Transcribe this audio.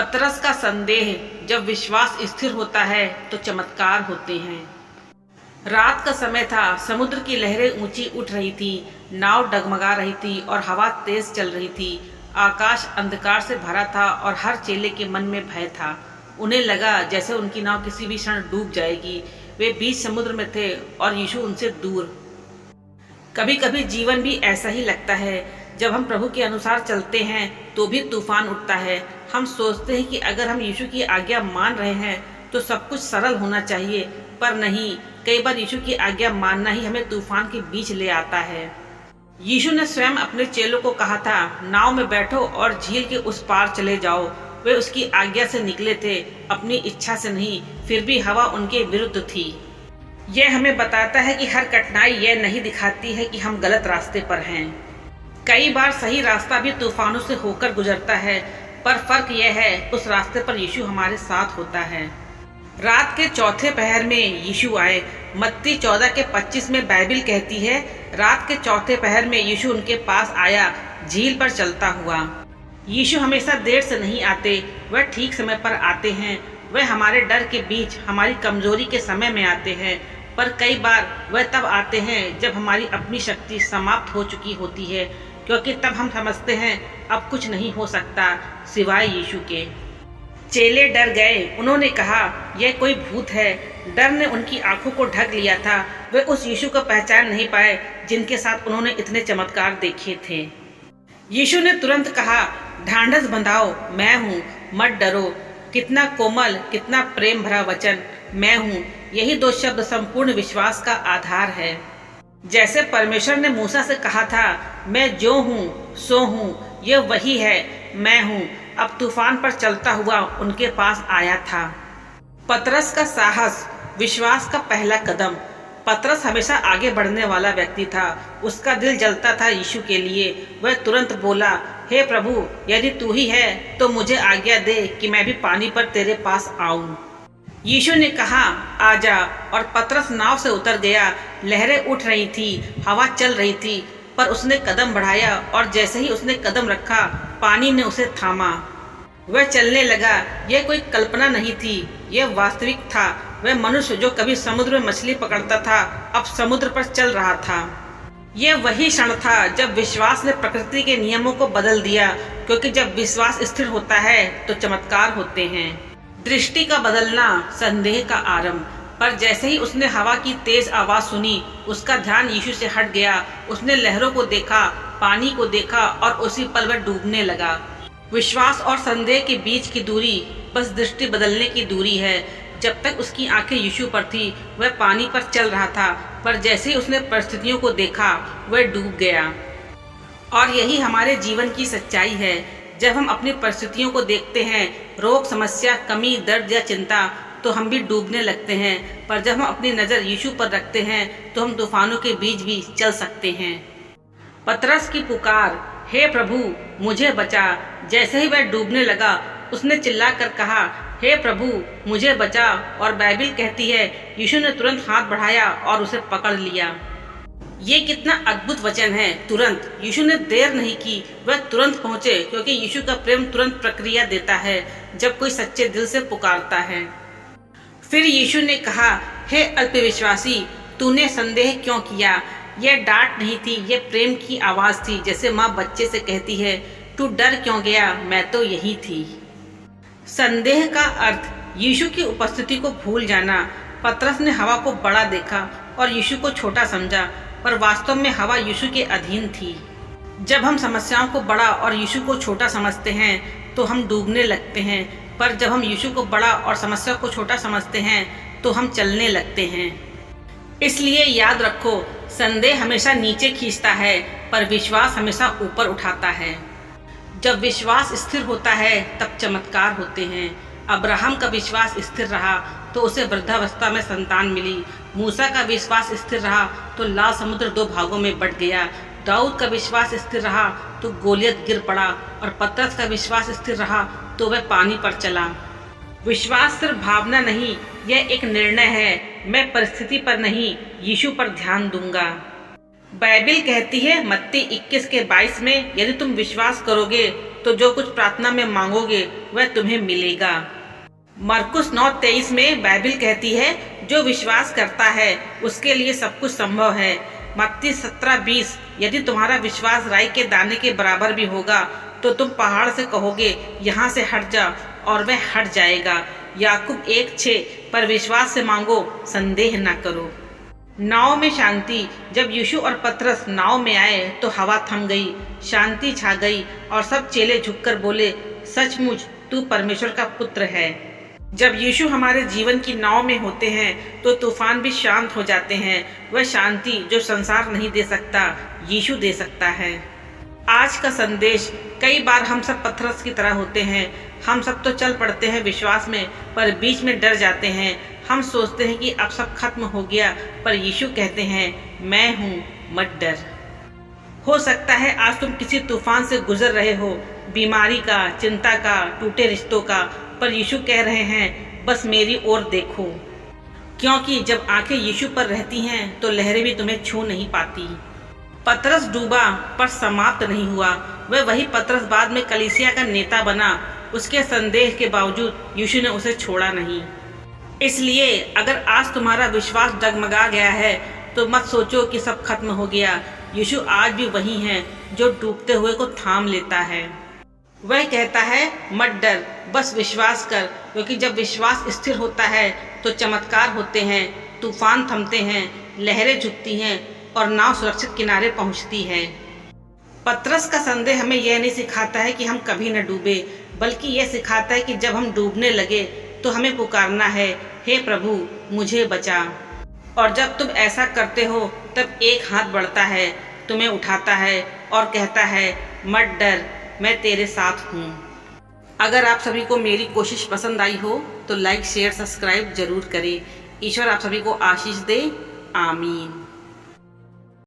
पतरस का संदेह। जब विश्वास स्थिर होता है तो चमत्कार होते हैं। रात का समय था। समुद्र की लहरें ऊंची उठ रही थी, नाव डगमगा रही थी और हवा तेज चल रही थी। आकाश अंधकार से भरा था और हर चेले के मन में भय था। उन्हें लगा जैसे उनकी नाव किसी भी क्षण डूब जाएगी। वे बीच समुद्र में थे और यीशु उनसे दूर। कभी कभी जीवन भी ऐसा ही लगता है। जब हम प्रभु के अनुसार चलते हैं तो भी तूफान उठता है। हम सोचते हैं कि अगर हम यीशु की आज्ञा मान रहे हैं तो सब कुछ सरल होना चाहिए, पर नहीं। कई बार यीशु की आज्ञा मानना ही हमें तूफान के बीच ले आता है। यीशु ने स्वयं अपने चेलों को कहा था, नाव में बैठो और झील के उस पार चले जाओ। वे उसकी आज्ञा से निकले थे, अपनी इच्छा से नहीं। फिर भी हवा उनके विरुद्ध थी। यह हमें बताता है कि हर कठिनाई यह नहीं दिखाती है कि हम गलत रास्ते पर हैं। कई बार सही रास्ता भी तूफानों से होकर गुजरता है, पर फर्क यह है उस रास्ते पर यीशु हमारे साथ होता है। रात के चौथे पहर में यीशु आए। मत्ती 14:25 में बाइबिल कहती है, रात के चौथे पहर में यीशु उनके पास आया, झील पर चलता हुआ। यीशु हमेशा देर से नहीं आते, वह ठीक समय पर आते हैं। वह हमारे डर के बीच, हमारी कमजोरी के समय में आते हैं। पर कई बार वह तब आते हैं जब हमारी अपनी शक्ति समाप्त हो चुकी होती है, क्योंकि तब हम समझते हैं अब कुछ नहीं हो सकता सिवाय यीशु के। चेले डर गए। उन्होंने कहा, यह कोई भूत है। डर ने उनकी आंखों को ढक लिया था। वे उस यीशु को पहचान नहीं पाए जिनके साथ उन्होंने इतने चमत्कार देखे थे। यीशु ने तुरंत कहा, ढांढस बंधाओ, मैं हूँ, मत डरो। कितना कोमल, कितना प्रेम भरा वचन, मैं हूँ। यही दो शब्द संपूर्ण विश्वास का आधार है। जैसे परमेश्वर ने मूसा से कहा था, मैं जो हूँ सो हूँ, यह वही है, मैं हूँ। अब तूफान पर चलता हुआ उनके पास आया था। पतरस का साहस, विश्वास का पहला कदम। पतरस हमेशा आगे बढ़ने वाला व्यक्ति था। उसका दिल जलता था यीशु के लिए। वह तुरंत बोला, हे प्रभु, यदि तू ही है तो मुझे आज्ञा दे कि मैं भी पानी पर तेरे पास आऊं। यीशु ने कहा, आजा, और पतरस नाव से उतर गया। लहरें उठ रही थी, हवा चल रही थी, पर उसने कदम बढ़ाया और जैसे ही उसने कदम रखा, पानी ने उसे थामा। वह चलने लगा। यह कोई कल्पना नहीं थी, यह वास्तविक था। वह मनुष्य जो कभी समुद्र में मछली पकड़ता था, अब समुद्र पर चल रहा था। यह वही क्षण था जब विश्वास ने प्रकृति के नियमों को बदल दिया, क्योंकि जब विश्वास स्थिर होता है तो चमत्कार होते हैं। दृष्टि का बदलना, संदेह का आरंभ। पर जैसे ही उसने हवा की तेज आवाज सुनी, उसका ध्यान यीशु से हट गया। उसने लहरों को देखा, पानी को देखा और उसी पल वह डूबने लगा। विश्वास और संदेह के बीच की दूरी बस दृष्टि बदलने की दूरी है। जब तक उसकी आंखें यीशु पर थी, वह पानी पर चल रहा था, पर जैसे ही उसने परिस्थितियों को देखा, वह डूब गया। और यही हमारे जीवन की सच्चाई है। जब हम अपनी परिस्थितियों को देखते हैं, रोग, समस्या, कमी, दर्द या चिंता, तो हम भी डूबने लगते हैं। पर जब हम अपनी नज़र यीशु पर रखते हैं तो हम तूफानों के बीच भी चल सकते हैं। पतरस की पुकार, हे प्रभु, मुझे बचा। जैसे ही वह डूबने लगा, उसने चिल्लाकर कहा, हे प्रभु, मुझे बचा। और बाइबिल कहती है, यीशु ने तुरंत हाथ बढ़ाया और उसे पकड़ लिया। ये कितना अद्भुत वचन है। तुरंत। यीशु ने देर नहीं की, वह तुरंत पहुंचे, क्योंकि यीशु का प्रेम तुरंत प्रक्रिया देता है जब कोई सच्चे दिल से पुकारता है। फिर यीशु ने कहा, हे अल्पविश्वासी, तूने संदेह क्यों किया? यह डांट नहीं थी, यह प्रेम की आवाज थी, जैसे माँ बच्चे से कहती है, तू डर क्यों गया, मैं तो यही थी। संदेह का अर्थ यीशु की उपस्थिति को भूल जाना। पतरस ने हवा को बड़ा देखा और यीशु को छोटा समझा, पर वास्तव में हवा यीशु के अधीन थी। जब हम समस्याओं को बड़ा और यीशु को छोटा समझते हैं तो हम डूबने लगते हैं, पर जब हम यीशु को बड़ा और समस्या को छोटा समझते हैं तो हम चलने लगते हैं। इसलिए याद रखो, संदेह हमेशा नीचे खींचता है, पर विश्वास हमेशा ऊपर उठाता है। जब विश्वास स्थिर होता है तब चमत्कार होते हैं। अब्राहम का विश्वास स्थिर रहा तो उसे वृद्धावस्था में संतान मिली। मूसा का विश्वास स्थिर रहा तो लाल समुद्र 2 भागों में बंट गया। दाऊद का विश्वास स्थिर रहा तो गोलियत गिर पड़ा, और पतरस का विश्वास स्थिर रहा तो वह पानी पर चला। विश्वास सिर्फ भावना नहीं, यह एक निर्णय है। मैं परिस्थिति पर नहीं, यीशु पर ध्यान दूंगा। बाइबिल कहती है मत्ती 21:22 में, यदि तुम विश्वास करोगे तो जो कुछ प्रार्थना में मांगोगे वह तुम्हें मिलेगा। मरकुस 9:23 में बाइबल कहती है, जो विश्वास करता है उसके लिए सब कुछ संभव है। मत्ती 17:20, यदि तुम्हारा विश्वास राई के दाने के बराबर भी होगा तो तुम पहाड़ से कहोगे यहाँ से हट जा और वह हट जाएगा। याकूब 1:6, पर विश्वास से मांगो, संदेह न करो। नाव में शांति। जब यीशु और पतरस नाव में आए तो हवा थम गई, शांति छा गई और सब चेले झुककर बोले, सचमुच तू परमेश्वर का पुत्र है। जब यीशु हमारे जीवन की नाव में होते हैं तो तूफान भी शांत हो जाते हैं। वह शांति जो संसार नहीं दे सकता, यीशु दे सकता है। आज का संदेश, कई बार हम सब पतरस की तरह होते हैं। हम सब तो चल पड़ते हैं विश्वास में, पर बीच में डर जाते हैं। हम सोचते हैं कि अब सब खत्म हो गया, पर यीशु कहते हैं, मैं हूँ, मत डर। हो सकता है आज तुम किसी तूफान से गुजर रहे हो, बीमारी का, चिंता का, टूटे रिश्तों का, पर यीशु कह रहे हैं, बस मेरी ओर देखो। क्योंकि जब आंखें यीशु पर रहती हैं तो लहरें भी तुम्हें छू नहीं पाती। पतरस डूबा पर समाप्त नहीं हुआ। वह वही पतरस बाद में कलीसिया का नेता बना। उसके संदेह के बावजूद यीशु ने उसे छोड़ा नहीं। इसलिए अगर आज तुम्हारा विश्वास डगमगा गया है तो मत सोचो कि सब खत्म हो गया। यीशु आज भी वही है जो डूबते हुए को थाम लेता है। वह कहता है, मत डर, बस विश्वास कर, क्योंकि जब विश्वास स्थिर होता है तो चमत्कार होते हैं, तूफान थमते हैं, लहरें झुकती हैं और नाव सुरक्षित किनारे पहुंचती है। पतरस का संदेह हमें यह नहीं सिखाता है कि हम कभी न डूबे, बल्कि यह सिखाता है कि जब हम डूबने लगे तो हमें पुकारना है, हे प्रभु मुझे बचा। और जब तुम ऐसा करते हो तब एक हाथ बढ़ता है, तुम्हें उठाता है और कहता है, मत डर, मैं तेरे साथ हूँ। अगर आप सभी को मेरी कोशिश पसंद आई हो तो लाइक, शेयर, सब्सक्राइब जरूर करें। ईश्वर आप सभी को आशीष दे। आमीन।